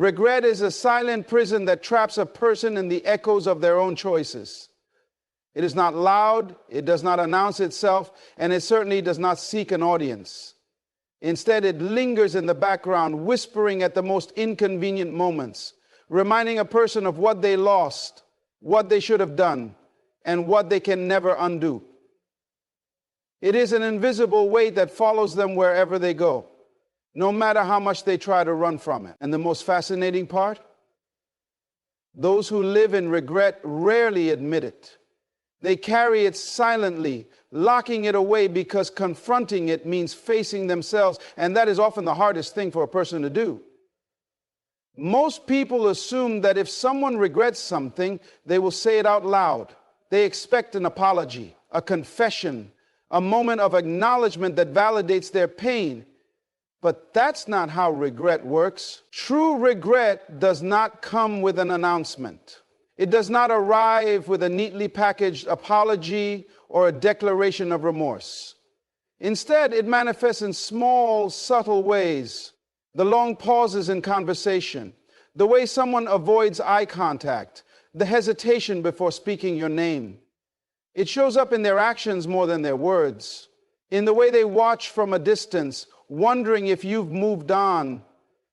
Regret is a silent prison that traps a person in the echoes of their own choices. It is not loud, it does not announce itself, and it certainly does not seek an audience. Instead, it lingers in the background, whispering at the most inconvenient moments, reminding a person of what they lost, what they should have done, and what they can never undo. It is an invisible weight that follows them wherever they go, no matter how much they try to run from it. And the most fascinating part? Those who live in regret rarely admit it. They carry it silently, locking it away because confronting it means facing themselves, and that is often the hardest thing for a person to do. Most people assume that if someone regrets something, they will say it out loud. They expect an apology, a confession, a moment of acknowledgement that validates their pain. But that's not how regret works. True regret does not come with an announcement. It does not arrive with a neatly packaged apology or a declaration of remorse. Instead, it manifests in small, subtle ways. The long pauses in conversation, the way someone avoids eye contact, the hesitation before speaking your name. It shows up in their actions more than their words, in the way they watch from a distance, wondering if you've moved on,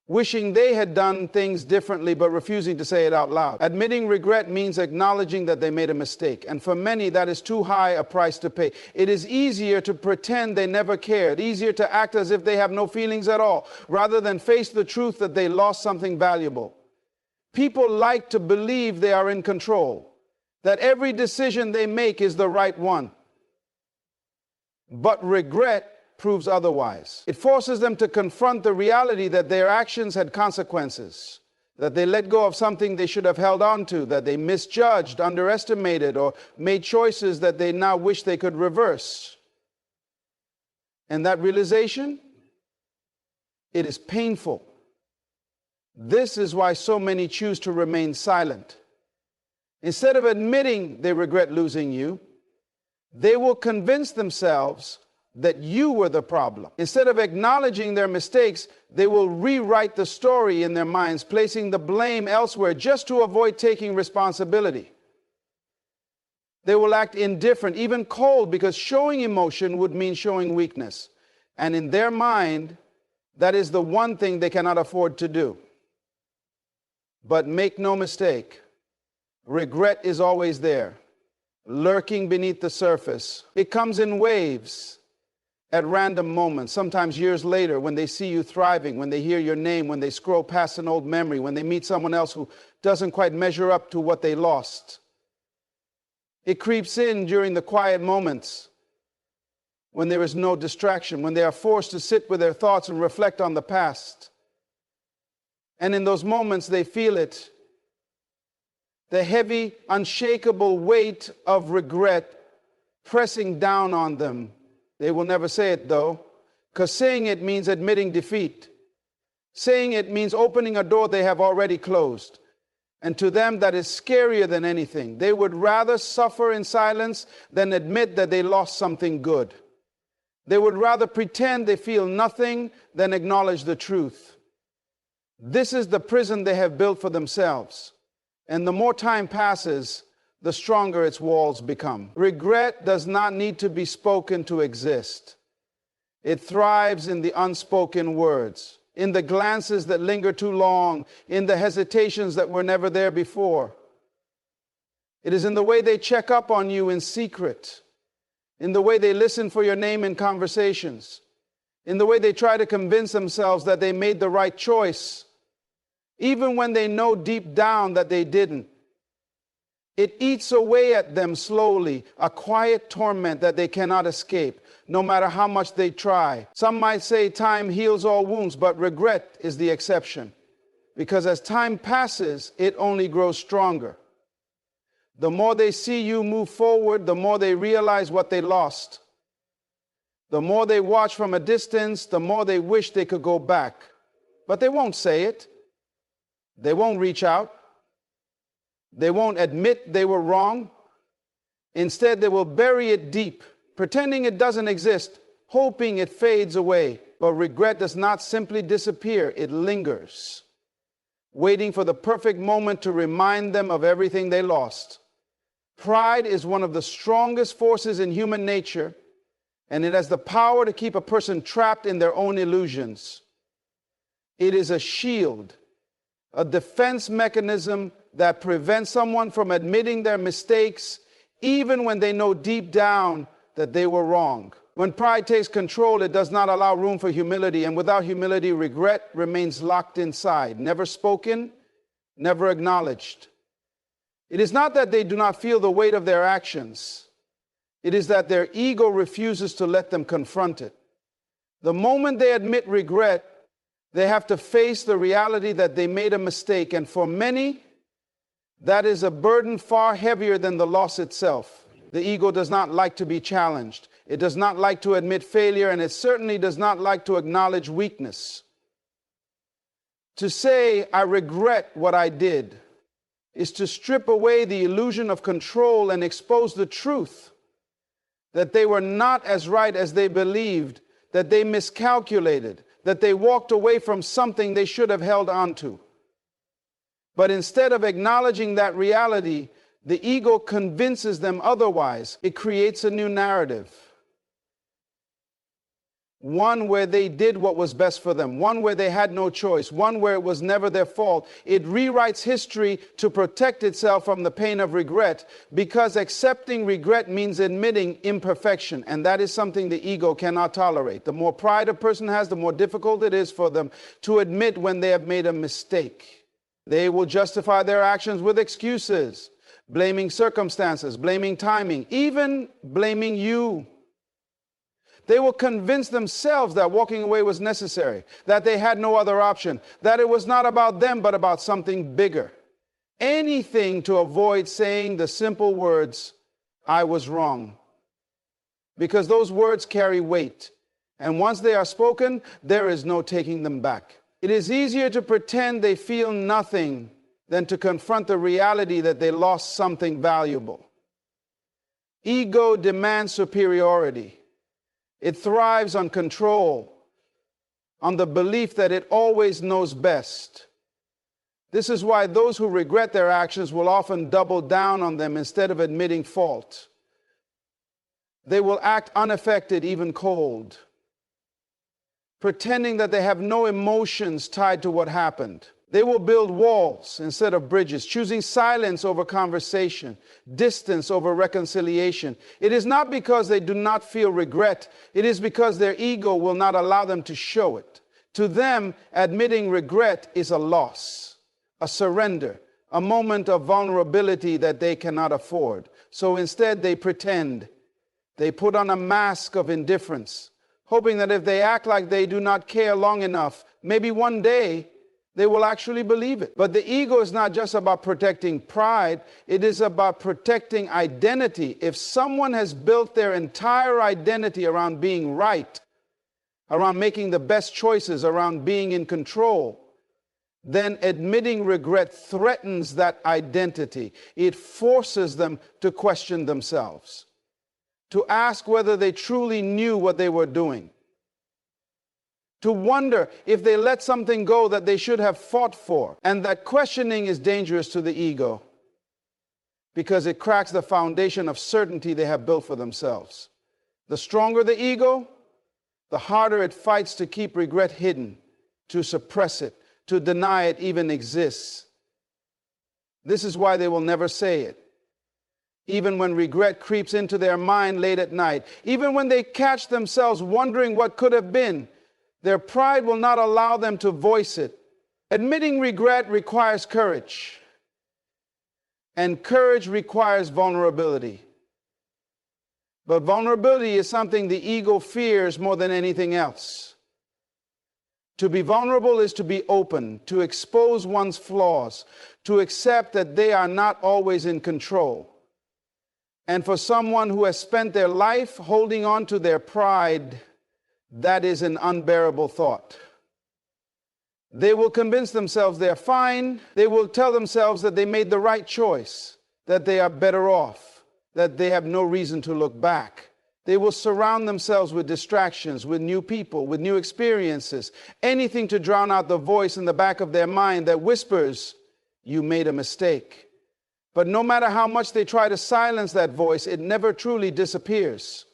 wishing they had done things differently but refusing to say it out loud. Admitting regret means acknowledging that they made a mistake, and for many that is too high a price to pay. It is easier to pretend they never cared, easier to act as if they have no feelings at all, rather than face the truth that they lost something valuable. People like to believe they are in control, that every decision they make is the right one. But regret proves otherwise. It forces them to confront the reality that their actions had consequences, that they let go of something they should have held on to, that they misjudged, underestimated, or made choices that they now wish they could reverse. And that realization, it is painful. This is why so many choose to remain silent. Instead of admitting they regret losing you, they will convince themselves that you were the problem. Instead of acknowledging their mistakes, they will rewrite the story in their minds, placing the blame elsewhere just to avoid taking responsibility. They will act indifferent, even cold, because showing emotion would mean showing weakness. And in their mind, that is the one thing they cannot afford to do. But make no mistake, regret is always there, lurking beneath the surface. It comes in waves, at random moments, sometimes years later, when they see you thriving, when they hear your name, when they scroll past an old memory, when they meet someone else who doesn't quite measure up to what they lost. It creeps in during the quiet moments, when there is no distraction, when they are forced to sit with their thoughts and reflect on the past. And in those moments, they feel it. The heavy, unshakable weight of regret pressing down on them. They will never say it, though, because saying it means admitting defeat. Saying it means opening a door they have already closed. And to them, that is scarier than anything. They would rather suffer in silence than admit that they lost something good. They would rather pretend they feel nothing than acknowledge the truth. This is the prison they have built for themselves. And the more time passes, the stronger its walls become. Regret does not need to be spoken to exist. It thrives in the unspoken words, in the glances that linger too long, in the hesitations that were never there before. It is in the way they check up on you in secret, in the way they listen for your name in conversations, in the way they try to convince themselves that they made the right choice, even when they know deep down that they didn't. It eats away at them slowly, a quiet torment that they cannot escape, no matter how much they try. Some might say time heals all wounds, but regret is the exception, because as time passes, it only grows stronger. The more they see you move forward, the more they realize what they lost. The more they watch from a distance, the more they wish they could go back. But they won't say it. They won't reach out. They won't admit they were wrong. Instead, they will bury it deep, pretending it doesn't exist, hoping it fades away. But regret does not simply disappear, it lingers. waiting for the perfect moment to remind them of everything they lost. Pride is one of the strongest forces in human nature, and it has the power to keep a person trapped in their own illusions. It is a shield, a defense mechanism that prevents someone from admitting their mistakes, even when they know deep down that they were wrong. When pride takes control, it does not allow room for humility, and without humility, regret remains locked inside, never spoken, never acknowledged. It is not that they do not feel the weight of their actions. It is that their ego refuses to let them confront it. The moment they admit regret, they have to face the reality that they made a mistake, and for many, that is a burden far heavier than the loss itself. The ego does not like to be challenged. It does not like to admit failure, and it certainly does not like to acknowledge weakness. To say, "I regret what I did," is to strip away the illusion of control and expose the truth that they were not as right as they believed, that they miscalculated, that they walked away from something they should have held on to. But instead of acknowledging that reality, the ego convinces them otherwise. It creates a new narrative. One where they did what was best for them, one where they had no choice, one where it was never their fault. It rewrites history to protect itself from the pain of regret, because accepting regret means admitting imperfection, and that is something the ego cannot tolerate. The more pride a person has, the more difficult it is for them to admit when they have made a mistake. They will justify their actions with excuses, blaming circumstances, blaming timing, even blaming you. They will convince themselves that walking away was necessary, that they had no other option, that it was not about them but about something bigger. Anything to avoid saying the simple words, "I was wrong." Because those words carry weight, and once they are spoken, there is no taking them back. It is easier to pretend they feel nothing than to confront the reality that they lost something valuable. Ego demands superiority. It thrives on control, on the belief that it always knows best. This is why those who regret their actions will often double down on them instead of admitting fault. They will act unaffected, even cold, pretending that they have no emotions tied to what happened. They will build walls instead of bridges, choosing silence over conversation, distance over reconciliation. It is not because they do not feel regret. It is because their ego will not allow them to show it. To them, admitting regret is a loss, a surrender, a moment of vulnerability that they cannot afford. So instead, they pretend. They put on a mask of indifference, hoping that if they act like they do not care long enough, maybe one day, they will actually believe it. But the ego is not just about protecting pride. It is about protecting identity. If someone has built their entire identity around being right, around making the best choices, around being in control, then admitting regret threatens that identity. It forces them to question themselves, to ask whether they truly knew what they were doing, to wonder if they let something go that they should have fought for. And that questioning is dangerous to the ego because it cracks the foundation of certainty they have built for themselves. The stronger the ego, the harder it fights to keep regret hidden, to suppress it, to deny it even exists. This is why they will never say it. Even when regret creeps into their mind late at night, even when they catch themselves wondering what could have been, their pride will not allow them to voice it. Admitting regret requires courage, and courage requires vulnerability. But vulnerability is something the ego fears more than anything else. To be vulnerable is to be open, to expose one's flaws, to accept that they are not always in control. And for someone who has spent their life holding on to their pride, that is an unbearable thought. They will convince themselves they're fine. They will tell themselves that they made the right choice, that they are better off, that they have no reason to look back. They will surround themselves with distractions, with new people, with new experiences, anything to drown out the voice in the back of their mind that whispers, "You made a mistake." But no matter how much they try to silence that voice, it never truly disappears.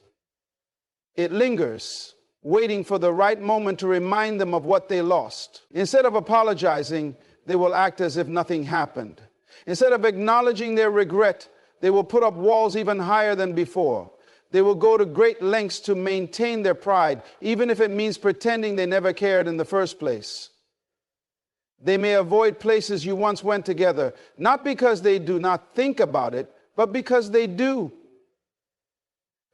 It lingers, waiting for the right moment to remind them of what they lost. Instead of apologizing, they will act as if nothing happened. Instead of acknowledging their regret, they will put up walls even higher than before. They will go to great lengths to maintain their pride, even if it means pretending they never cared in the first place. They may avoid places you once went together, not because they do not think about it, but because they do.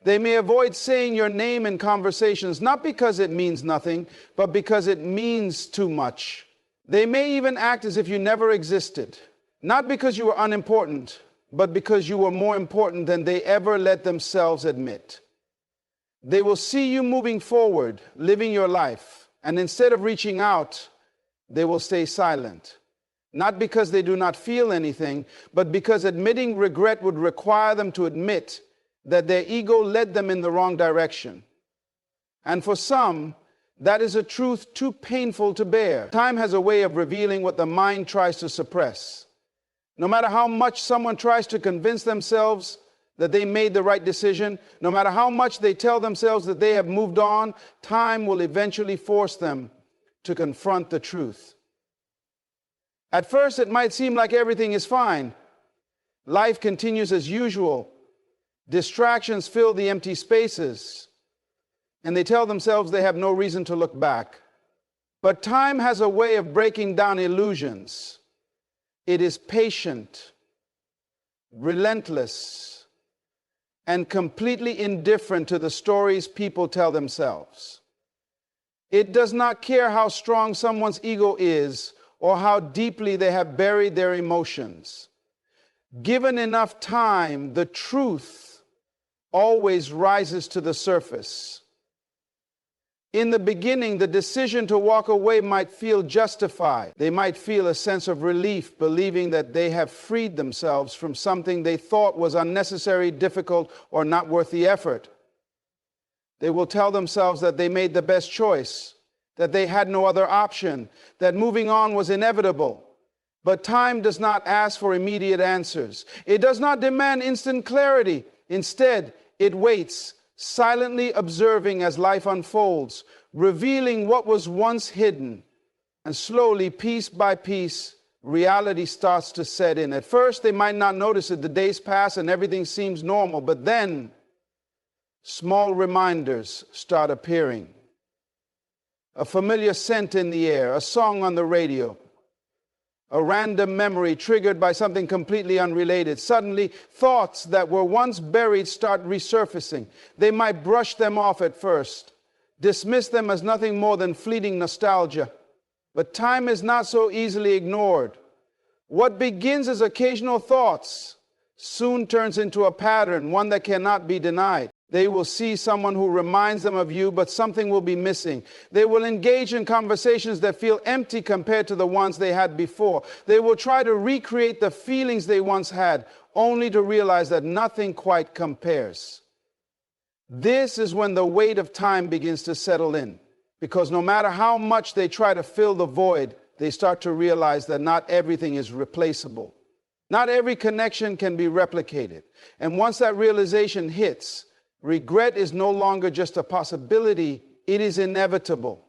They may avoid saying your name in conversations, not because it means nothing, but because it means too much. They may even act as if you never existed, not because you were unimportant, but because you were more important than they ever let themselves admit. They will see you moving forward, living your life, and instead of reaching out, they will stay silent. Not because they do not feel anything, but because admitting regret would require them to admit that their ego led them in the wrong direction. And for some, that is a truth too painful to bear. Time has a way of revealing what the mind tries to suppress. No matter how much someone tries to convince themselves that they made the right decision, no matter how much they tell themselves that they have moved on, time will eventually force them to confront the truth. At first, it might seem like everything is fine. Life continues as usual. Distractions fill the empty spaces, and they tell themselves they have no reason to look back. But time has a way of breaking down illusions. It is patient, relentless, and completely indifferent to the stories people tell themselves. It does not care how strong someone's ego is or how deeply they have buried their emotions. Given enough time, the truth always rises to the surface. In the beginning, the decision to walk away might feel justified. They might feel a sense of relief, believing that they have freed themselves from something they thought was unnecessary, difficult, or not worth the effort. They will tell themselves that they made the best choice, that they had no other option, that moving on was inevitable. But time does not ask for immediate answers. It does not demand instant clarity. Instead, it waits, silently observing as life unfolds, revealing what was once hidden. And slowly, piece by piece, reality starts to set in. At first, they might not notice it. The days pass and everything seems normal. But then, small reminders start appearing. A familiar scent in the air, a song on the radio, a random memory triggered by something completely unrelated. Suddenly, thoughts that were once buried start resurfacing. They might brush them off at first, dismiss them as nothing more than fleeting nostalgia. But time is not so easily ignored. What begins as occasional thoughts soon turns into a pattern, one that cannot be denied. They will see someone who reminds them of you, but something will be missing. They will engage in conversations that feel empty compared to the ones they had before. They will try to recreate the feelings they once had, only to realize that nothing quite compares. This is when the weight of time begins to settle in, because no matter how much they try to fill the void, they start to realize that not everything is replaceable. Not every connection can be replicated. And once that realization hits, regret is no longer just a possibility, it is inevitable.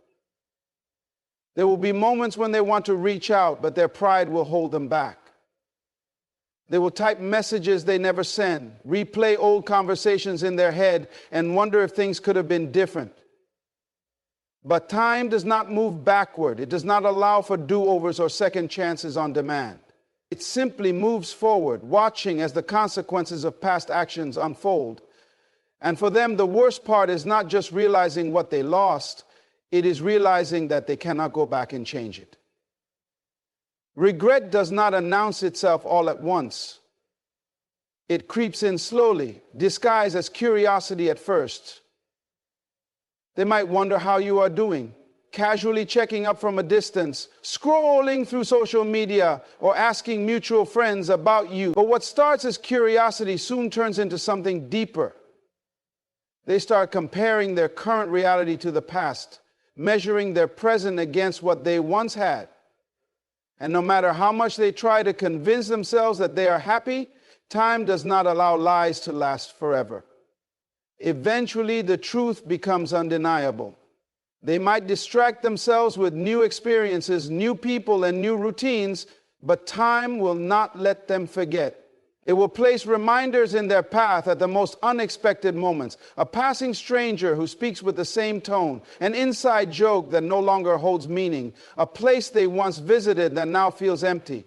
There will be moments when they want to reach out, but their pride will hold them back. They will type messages they never send, replay old conversations in their head, and wonder if things could have been different. But time does not move backward. It does not allow for do-overs or second chances on demand. It simply moves forward, watching as the consequences of past actions unfold. And for them, the worst part is not just realizing what they lost, it is realizing that they cannot go back and change it. Regret does not announce itself all at once. It creeps in slowly, disguised as curiosity at first. They might wonder how you are doing, casually checking up from a distance, scrolling through social media, or asking mutual friends about you. But what starts as curiosity soon turns into something deeper. They start comparing their current reality to the past, measuring their present against what they once had. And no matter how much they try to convince themselves that they are happy, time does not allow lies to last forever. Eventually, the truth becomes undeniable. They might distract themselves with new experiences, new people, and new routines, but time will not let them forget. It will place reminders in their path at the most unexpected moments. A passing stranger who speaks with the same tone, an inside joke that no longer holds meaning, a place they once visited that now feels empty.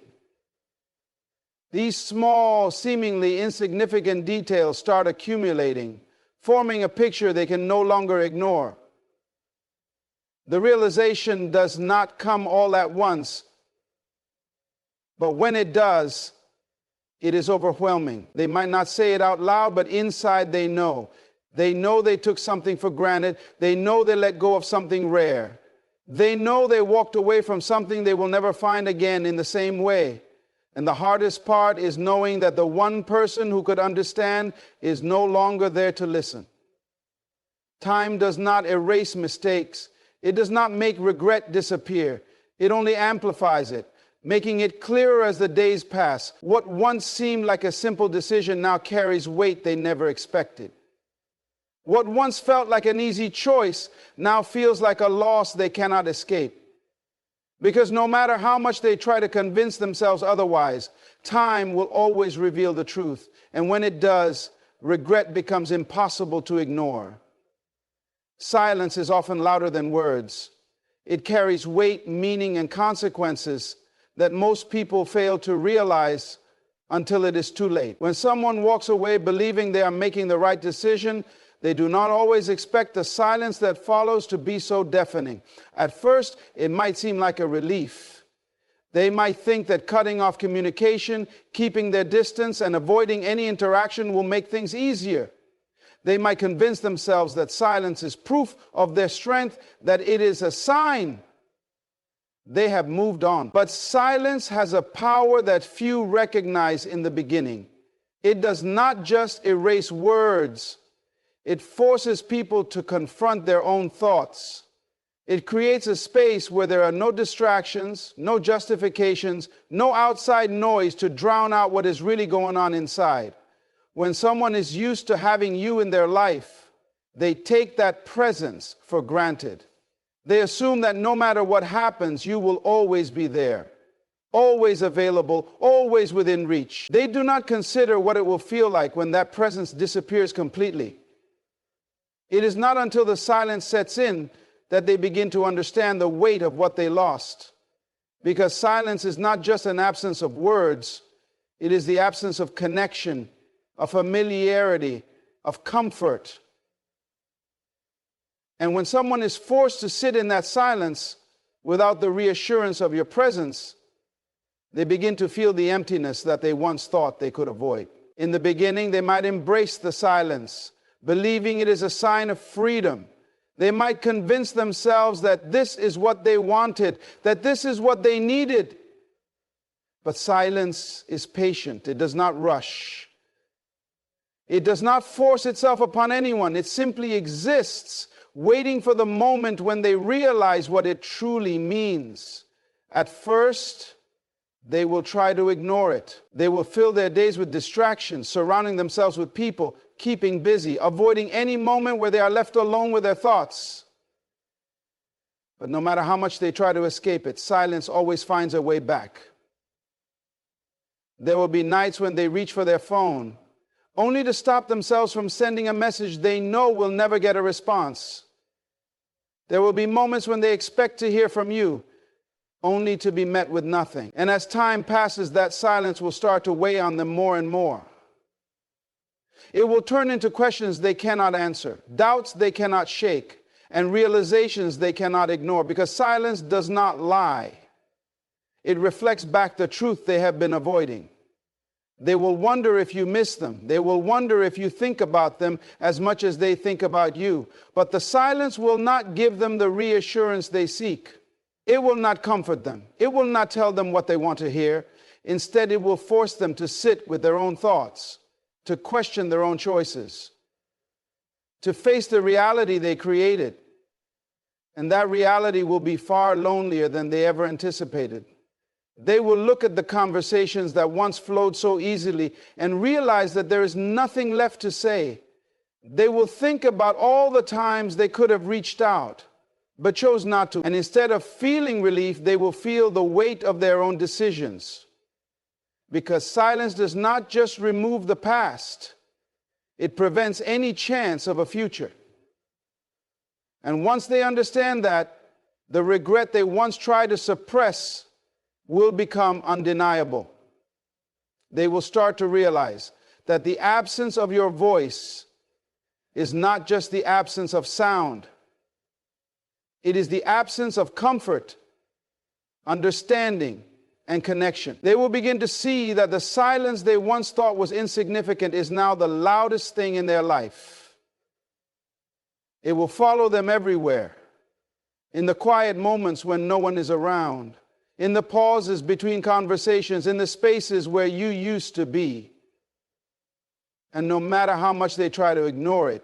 These small, seemingly insignificant details start accumulating, forming a picture they can no longer ignore. The realization does not come all at once, but when it does, it is overwhelming. They might not say it out loud, but inside they know. They know they took something for granted. They know they let go of something rare. They know they walked away from something they will never find again in the same way. And the hardest part is knowing that the one person who could understand is no longer there to listen. Time does not erase mistakes. It does not make regret disappear. It only amplifies it, making it clearer as the days pass. What once seemed like a simple decision now carries weight they never expected. What once felt like an easy choice now feels like a loss they cannot escape. Because no matter how much they try to convince themselves otherwise, time will always reveal the truth. And when it does, regret becomes impossible to ignore. Silence is often louder than words. It carries weight, meaning, and consequences that most people fail to realize until it is too late. When someone walks away believing they are making the right decision, they do not always expect the silence that follows to be so deafening. At first, it might seem like a relief. They might think that cutting off communication, keeping their distance, and avoiding any interaction will make things easier. They might convince themselves that silence is proof of their strength, that it is a sign they have moved on. But silence has a power that few recognize in the beginning. It does not just erase words. It forces people to confront their own thoughts. It creates a space where there are no distractions, no justifications, no outside noise to drown out what is really going on inside. When someone is used to having you in their life, they take that presence for granted. They assume that no matter what happens, you will always be there, always available, always within reach. They do not consider what it will feel like when that presence disappears completely. It is not until the silence sets in that they begin to understand the weight of what they lost. Because silence is not just an absence of words, it is the absence of connection, of familiarity, of comfort. And when someone is forced to sit in that silence without the reassurance of your presence, they begin to feel the emptiness that they once thought they could avoid. In the beginning, they might embrace the silence, believing it is a sign of freedom. They might convince themselves that this is what they wanted, that this is what they needed. But silence is patient. It does not rush. It does not force itself upon anyone. It simply exists, waiting for the moment when they realize what it truly means. At first, they will try to ignore it. They will fill their days with distractions, surrounding themselves with people, keeping busy, avoiding any moment where they are left alone with their thoughts. But no matter how much they try to escape it, silence always finds a way back. There will be nights when they reach for their phone, only to stop themselves from sending a message they know will never get a response. There will be moments when they expect to hear from you, only to be met with nothing. And as time passes, that silence will start to weigh on them more and more. It will turn into questions they cannot answer, doubts they cannot shake, and realizations they cannot ignore, because silence does not lie. It reflects back the truth they have been avoiding. They will wonder if you miss them. They will wonder if you think about them as much as they think about you. But the silence will not give them the reassurance they seek. It will not comfort them. It will not tell them what they want to hear. Instead, it will force them to sit with their own thoughts, to question their own choices. to face the reality they created. And that reality will be far lonelier than they ever anticipated. They will look at the conversations that once flowed so easily and realize that there is nothing left to say. They will think about all the times they could have reached out, but chose not to. And instead of feeling relief, they will feel the weight of their own decisions. Because silence does not just remove the past, it prevents any chance of a future. And once they understand that, the regret they once tried to suppress will become undeniable. They will start to realize that the absence of your voice is not just the absence of sound. It is the absence of comfort, understanding, and connection. They will begin to see that the silence they once thought was insignificant is now the loudest thing in their life. It will follow them everywhere, in the quiet moments when no one is around, in the pauses between conversations, in the spaces where you used to be. And no matter how much they try to ignore it,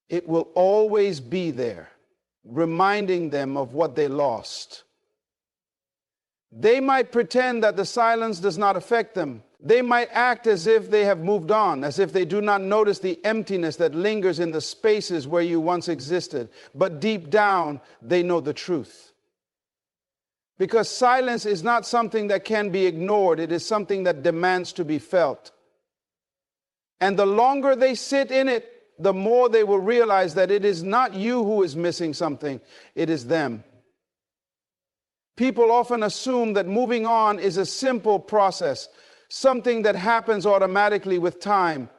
it will always be there, reminding them of what they lost. They might pretend that the silence does not affect them. They might act as if they have moved on, as if they do not notice the emptiness that lingers in the spaces where you once existed. But deep down, they know the truth. Because silence is not something that can be ignored. It is something that demands to be felt. And the longer they sit in it, the more they will realize that it is not you who is missing something, it is them. People often assume that moving on is a simple process, something that happens automatically with time.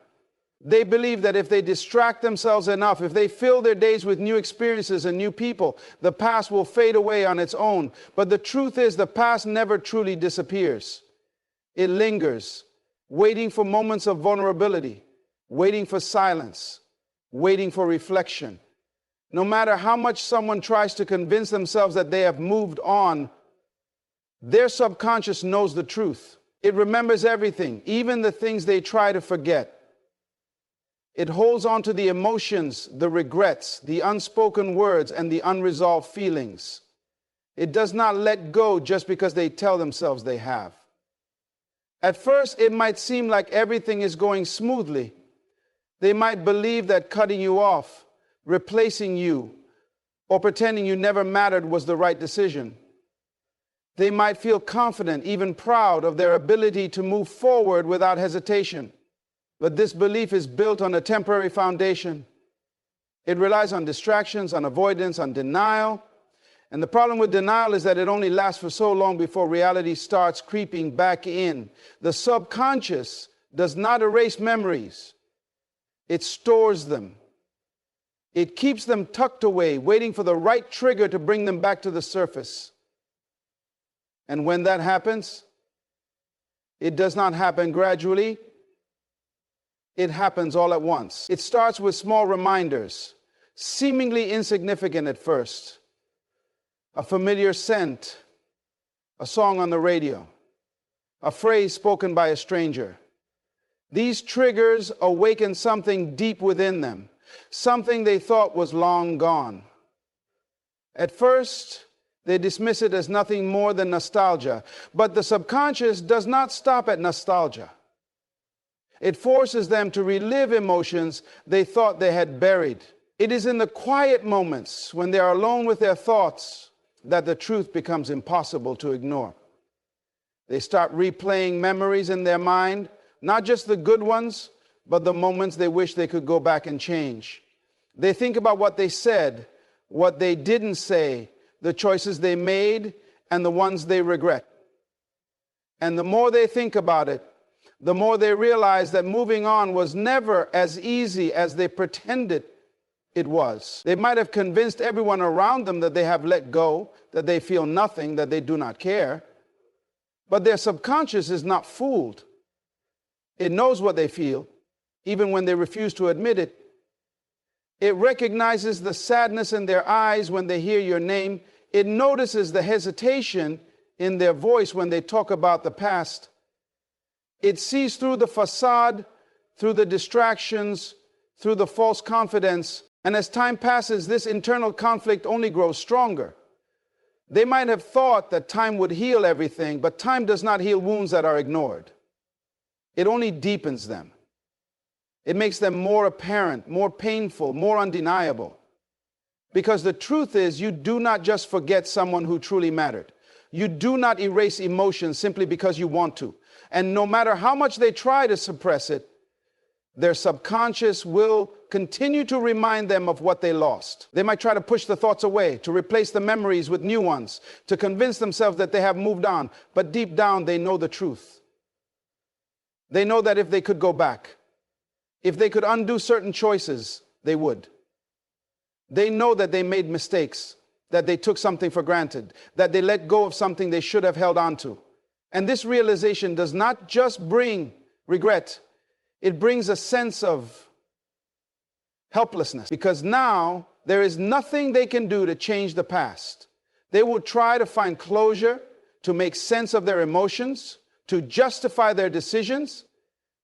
They believe that if they distract themselves enough, if they fill their days with new experiences and new people, the past will fade away on its own. But the truth is, the past never truly disappears. It lingers, waiting for moments of vulnerability, waiting for silence, waiting for reflection. No matter how much someone tries to convince themselves that they have moved on, their subconscious knows the truth. It remembers everything, even the things they try to forget. It holds on to the emotions, the regrets, the unspoken words, and the unresolved feelings. It does not let go just because they tell themselves they have. At first, it might seem like everything is going smoothly. They might believe that cutting you off, replacing you, or pretending you never mattered was the right decision. They might feel confident, even proud of their ability to move forward without hesitation. But this belief is built on a temporary foundation. It relies on distractions, on avoidance, on denial. And the problem with denial is that it only lasts for so long before reality starts creeping back in. The subconscious does not erase memories. It stores them. It keeps them tucked away, waiting for the right trigger to bring them back to the surface. And when that happens, it does not happen gradually. It happens all at once. It starts with small reminders, seemingly insignificant at first. A familiar scent, a song on the radio, a phrase spoken by a stranger. These triggers awaken something deep within them, something they thought was long gone. At first, they dismiss it as nothing more than nostalgia, but the subconscious does not stop at nostalgia. It forces them to relive emotions they thought they had buried. It is in the quiet moments when they are alone with their thoughts that the truth becomes impossible to ignore. They start replaying memories in their mind, not just the good ones, but the moments they wish they could go back and change. They think about what they said, what they didn't say, the choices they made, and the ones they regret. And the more they think about it, the more they realize that moving on was never as easy as they pretended it was. They might have convinced everyone around them that they have let go, that they feel nothing, that they do not care. But their subconscious is not fooled. It knows what they feel, even when they refuse to admit it. It recognizes the sadness in their eyes when they hear your name. It notices the hesitation in their voice when they talk about the past. It sees through the facade, through the distractions, through the false confidence. And as time passes, this internal conflict only grows stronger. They might have thought that time would heal everything, but time does not heal wounds that are ignored. It only deepens them. It makes them more apparent, more painful, more undeniable. Because the truth is, you do not just forget someone who truly mattered. You do not erase emotions simply because you want to. And no matter how much they try to suppress it, their subconscious will continue to remind them of what they lost. They might try to push the thoughts away, to replace the memories with new ones, to convince themselves that they have moved on. But deep down, they know the truth. They know that if they could go back, if they could undo certain choices, they would. They know that they made mistakes, that they took something for granted, that they let go of something they should have held on to. And this realization does not just bring regret, it brings a sense of helplessness, because now there is nothing they can do to change the past. They will try to find closure, to make sense of their emotions, to justify their decisions.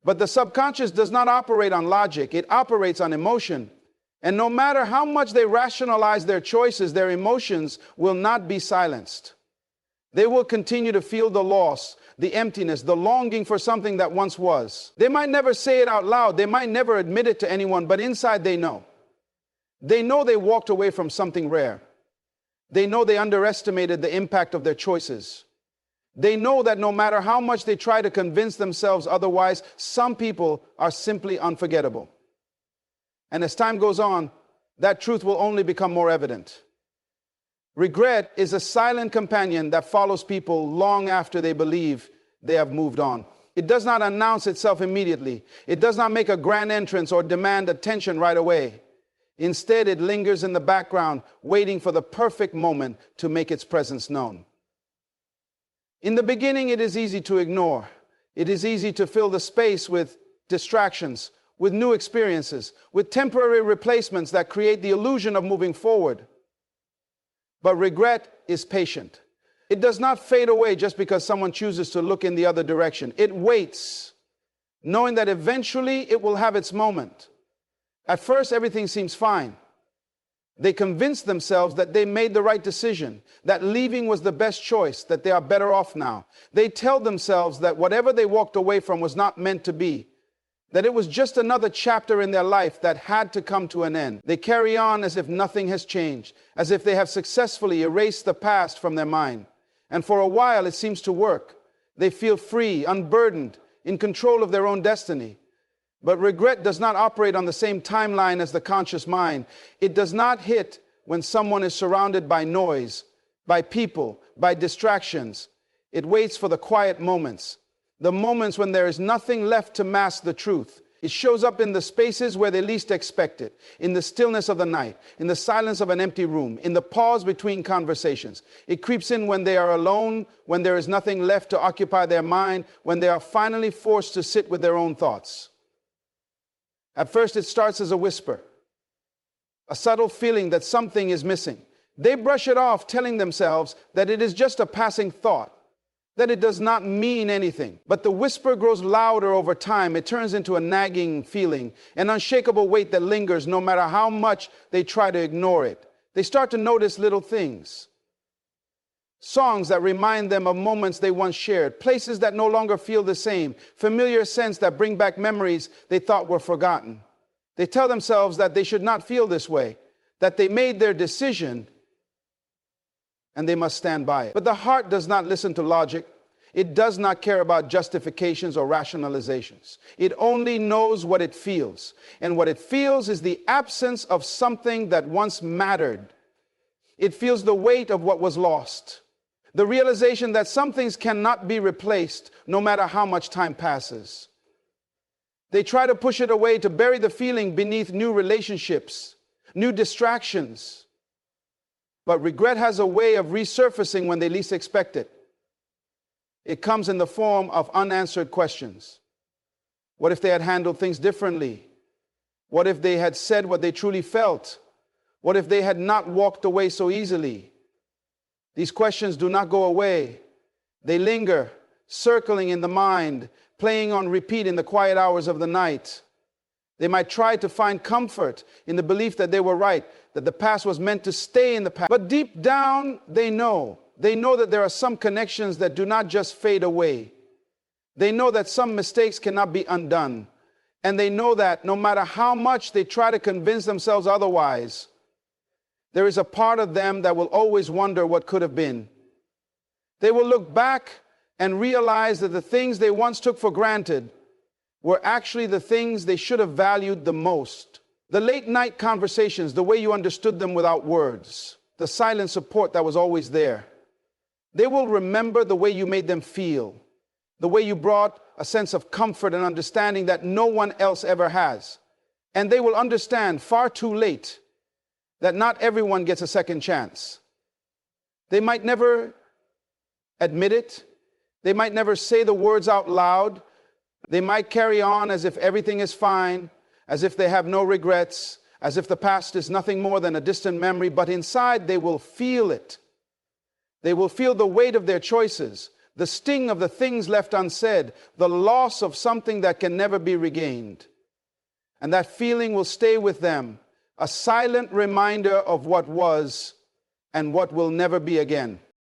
But the subconscious does not operate on logic, it operates on emotion. And no matter how much they rationalize their choices, their emotions will not be silenced. They will continue to feel the loss, the emptiness, the longing for something that once was. They might never say it out loud, they might never admit it to anyone, but inside they know. They know they walked away from something rare. They know they underestimated the impact of their choices. They know that no matter how much they try to convince themselves otherwise, some people are simply unforgettable. And as time goes on, that truth will only become more evident. Regret is a silent companion that follows people long after they believe they have moved on. It does not announce itself immediately. It does not make a grand entrance or demand attention right away. Instead, it lingers in the background, waiting for the perfect moment to make its presence known. In the beginning, it is easy to ignore. It is easy to fill the space with distractions, with new experiences, with temporary replacements that create the illusion of moving forward. But regret is patient. It does not fade away just because someone chooses to look in the other direction. It waits, knowing that eventually it will have its moment. At first, everything seems fine. They convince themselves that they made the right decision, that leaving was the best choice, that they are better off now. They tell themselves that whatever they walked away from was not meant to be, that it was just another chapter in their life that had to come to an end. They carry on as if nothing has changed, as if they have successfully erased the past from their mind. And for a while, it seems to work. They feel free, unburdened, in control of their own destiny. But regret does not operate on the same timeline as the conscious mind. It does not hit when someone is surrounded by noise, by people, by distractions. It waits for the quiet moments, the moments when there is nothing left to mask the truth. It shows up in the spaces where they least expect it, in the stillness of the night, in the silence of an empty room, in the pause between conversations. It creeps in when they are alone, when there is nothing left to occupy their mind, when they are finally forced to sit with their own thoughts. At first, it starts as a whisper, a subtle feeling that something is missing. They brush it off, telling themselves that it is just a passing thought, that it does not mean anything. But the whisper grows louder over time. It turns into a nagging feeling, an unshakable weight that lingers no matter how much they try to ignore it. They start to notice little things. Songs that remind them of moments they once shared, places that no longer feel the same, familiar scents that bring back memories they thought were forgotten. They tell themselves that they should not feel this way, that they made their decision and they must stand by it. But the heart does not listen to logic. It does not care about justifications or rationalizations. It only knows what it feels. And what it feels is the absence of something that once mattered. It feels the weight of what was lost. The realization that some things cannot be replaced no matter how much time passes. They try to push it away, to bury the feeling beneath new relationships, new distractions. But regret has a way of resurfacing when they least expect it. It comes in the form of unanswered questions. What if they had handled things differently? What if they had said what they truly felt? What if they had not walked away so easily? These questions do not go away. They linger, circling in the mind, playing on repeat in the quiet hours of the night. They might try to find comfort in the belief that they were right, that the past was meant to stay in the past. But deep down, they know that there are some connections that do not just fade away. They know that some mistakes cannot be undone. And they know that no matter how much they try to convince themselves otherwise, there is a part of them that will always wonder what could have been. They will look back and realize that the things they once took for granted were actually the things they should have valued the most. The late night conversations, the way you understood them without words, the silent support that was always there. They will remember the way you made them feel, the way you brought a sense of comfort and understanding that no one else ever has. And they will understand far too late that not everyone gets a second chance. They might never admit it. They might never say the words out loud. They might carry on as if everything is fine, as if they have no regrets, as if the past is nothing more than a distant memory, but inside they will feel it. They will feel the weight of their choices, the sting of the things left unsaid, the loss of something that can never be regained. And that feeling will stay with them, a silent reminder of what was and what will never be again.